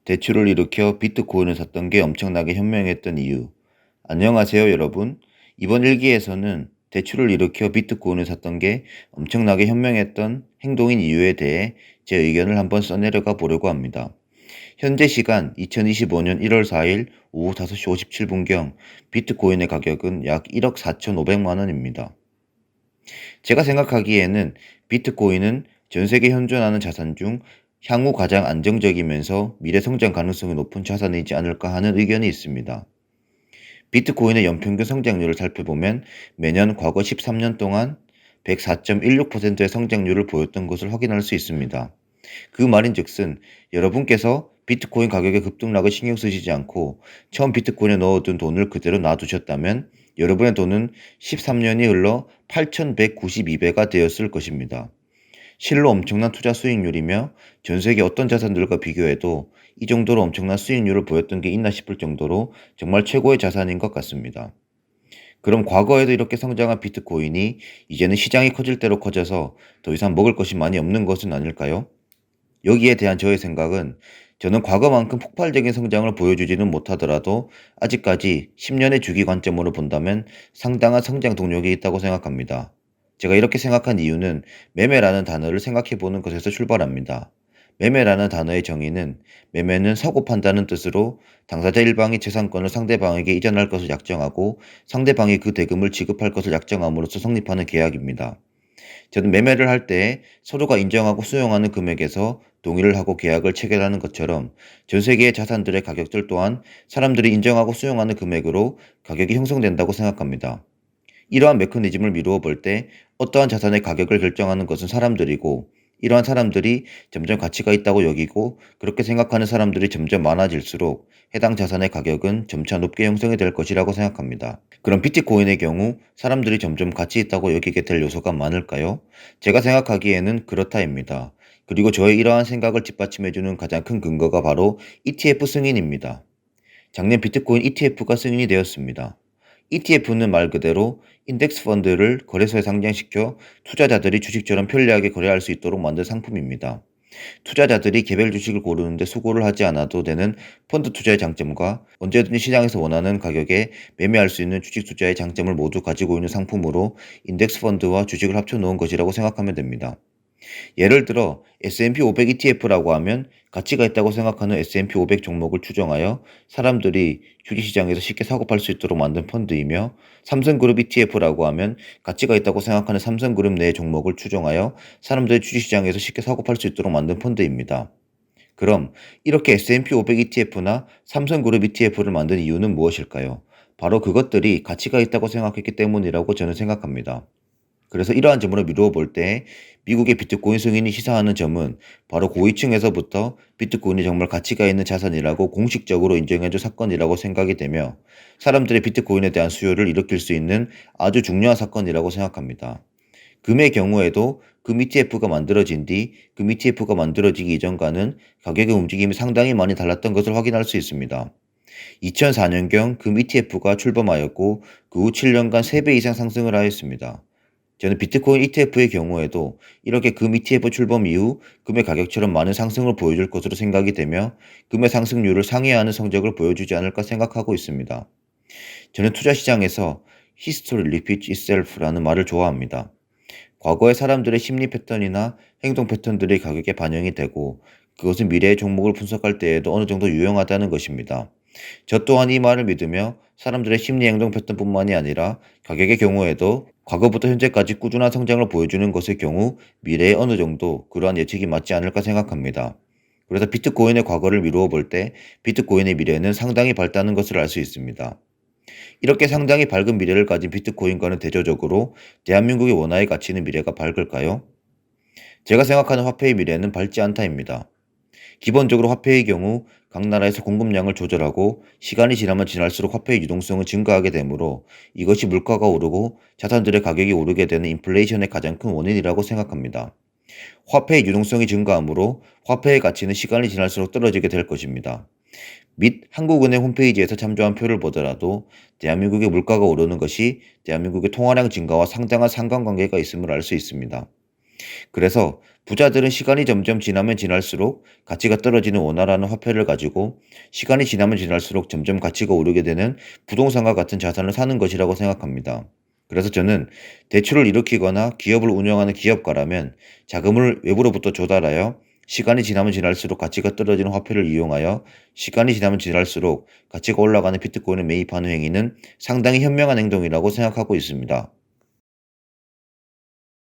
대출을 일으켜 비트코인을 샀던 게 엄청나게 현명했던 이유. 안녕하세요, 여러분. 이번 일기에서는 대출을 일으켜 비트코인을 샀던 게 엄청나게 현명했던 행동인 이유에 대해 제 의견을 한번 써내려가 보려고 합니다. 현재 시간 2025년 1월 4일 오후 5시 57분경 비트코인의 가격은 약 1억 4,500만 원입니다. 제가 생각하기에는 비트코인은 전 세계 현존하는 자산 중 향후 가장 안정적이면서 미래 성장 가능성이 높은 자산이지 않을까 하는 의견이 있습니다. 비트코인의 연평균 성장률을 살펴보면 매년 과거 13년 동안 104.16%의 성장률을 보였던 것을 확인할 수 있습니다. 그 말인즉슨 여러분께서 비트코인 가격의 급등락을 신경 쓰시지 않고 처음 비트코인에 넣어둔 돈을 그대로 놔두셨다면 여러분의 돈은 13년이 흘러 8,192배가 되었을 것입니다. 실로 엄청난 투자 수익률이며 전 세계 어떤 자산들과 비교해도 이 정도로 엄청난 수익률을 보였던 게 있나 싶을 정도로 정말 최고의 자산인 것 같습니다. 그럼 과거에도 이렇게 성장한 비트코인이 이제는 시장이 커질 대로 커져서 더 이상 먹을 것이 많이 없는 것은 아닐까요? 여기에 대한 저의 생각은 저는 과거만큼 폭발적인 성장을 보여주지는 못하더라도 아직까지 10년의 주기 관점으로 본다면 상당한 성장 동력이 있다고 생각합니다. 제가 이렇게 생각한 이유는 매매라는 단어를 생각해 보는 것에서 출발합니다. 매매라는 단어의 정의는 매매는 사고 판다는 뜻으로 당사자 일방이 재산권을 상대방에게 이전할 것을 약정하고 상대방이 그 대금을 지급할 것을 약정함으로써 성립하는 계약입니다. 저는 매매를 할 때 서로가 인정하고 수용하는 금액에서 동의를 하고 계약을 체결하는 것처럼 전 세계의 자산들의 가격들 또한 사람들이 인정하고 수용하는 금액으로 가격이 형성된다고 생각합니다. 이러한 메커니즘을 미루어 볼 때 어떠한 자산의 가격을 결정하는 것은 사람들이고 이러한 사람들이 점점 가치가 있다고 여기고 그렇게 생각하는 사람들이 점점 많아질수록 해당 자산의 가격은 점차 높게 형성이 될 것이라고 생각합니다. 그럼 비트코인의 경우 사람들이 점점 가치 있다고 여기게 될 요소가 많을까요? 제가 생각하기에는 그렇다입니다. 그리고 저의 이러한 생각을 뒷받침해주는 가장 큰 근거가 바로 ETF 승인입니다. 작년 비트코인 ETF가 승인이 되었습니다. ETF는 말 그대로 인덱스 펀드를 거래소에 상장시켜 투자자들이 주식처럼 편리하게 거래할 수 있도록 만든 상품입니다. 투자자들이 개별 주식을 고르는데 수고를 하지 않아도 되는 펀드 투자의 장점과 언제든지 시장에서 원하는 가격에 매매할 수 있는 주식 투자의 장점을 모두 가지고 있는 상품으로 인덱스 펀드와 주식을 합쳐 놓은 것이라고 생각하면 됩니다. 예를 들어 S&P 500 ETF라고 하면 가치가 있다고 생각하는 S&P 500 종목을 추정하여 사람들이 주식시장에서 쉽게 사고 팔 수 있도록 만든 펀드이며 삼성그룹 ETF라고 하면 가치가 있다고 생각하는 삼성그룹 내 종목을 추정하여 사람들이 주식시장에서 쉽게 사고 팔 수 있도록 만든 펀드입니다. 그럼 이렇게 S&P 500 ETF나 삼성그룹 ETF를 만든 이유는 무엇일까요? 바로 그것들이 가치가 있다고 생각했기 때문이라고 저는 생각합니다. 그래서 이러한 점으로 미루어 볼 때 미국의 비트코인 승인이 시사하는 점은 바로 고위층에서부터 비트코인이 정말 가치가 있는 자산이라고 공식적으로 인정해준 사건이라고 생각이 되며 사람들의 비트코인에 대한 수요를 일으킬 수 있는 아주 중요한 사건이라고 생각합니다. 금의 경우에도 금 ETF가 만들어진 뒤 금 ETF가 만들어지기 이전과는 가격의 움직임이 상당히 많이 달랐던 것을 확인할 수 있습니다. 2004년경 금 ETF가 출범하였고 그 후 7년간 3배 이상 상승을 하였습니다. 저는 비트코인 ETF의 경우에도 이렇게 금 ETF 출범 이후 금의 가격처럼 많은 상승을 보여줄 것으로 생각이 되며 금의 상승률을 상회하는 성적을 보여주지 않을까 생각하고 있습니다. 저는 투자 시장에서 History repeats itself라는 말을 좋아합니다. 과거의 사람들의 심리 패턴이나 행동 패턴들이 가격에 반영이 되고 그것은 미래의 종목을 분석할 때에도 어느 정도 유용하다는 것입니다. 저 또한 이 말을 믿으며 사람들의 심리 행동 패턴뿐만이 아니라 가격의 경우에도 과거부터 현재까지 꾸준한 성장을 보여주는 것의 경우 미래에 어느 정도 그러한 예측이 맞지 않을까 생각합니다. 그래서 비트코인의 과거를 미루어 볼 때 비트코인의 미래는 상당히 밝다는 것을 알 수 있습니다. 이렇게 상당히 밝은 미래를 가진 비트코인과는 대조적으로 대한민국의 원화의 가치는 미래가 밝을까요? 제가 생각하는 화폐의 미래는 밝지 않다입니다. 기본적으로 화폐의 경우 각 나라에서 공급량을 조절하고 시간이 지나면 지날수록 화폐의 유동성은 증가하게 되므로 이것이 물가가 오르고 자산들의 가격이 오르게 되는 인플레이션의 가장 큰 원인이라고 생각합니다. 화폐의 유동성이 증가하므로 화폐의 가치는 시간이 지날수록 떨어지게 될 것입니다. 및 한국은행 홈페이지에서 참조한 표를 보더라도 대한민국의 물가가 오르는 것이 대한민국의 통화량 증가와 상당한 상관관계가 있음을 알 수 있습니다. 그래서 부자들은 시간이 점점 지나면 지날수록 가치가 떨어지는 원화라는 화폐를 가지고 시간이 지나면 지날수록 점점 가치가 오르게 되는 부동산과 같은 자산을 사는 것이라고 생각합니다. 그래서 저는 대출을 일으키거나 기업을 운영하는 기업가라면 자금을 외부로부터 조달하여 시간이 지나면 지날수록 가치가 떨어지는 화폐를 이용하여 시간이 지나면 지날수록 가치가 올라가는 비트코인을 매입하는 행위는 상당히 현명한 행동이라고 생각하고 있습니다.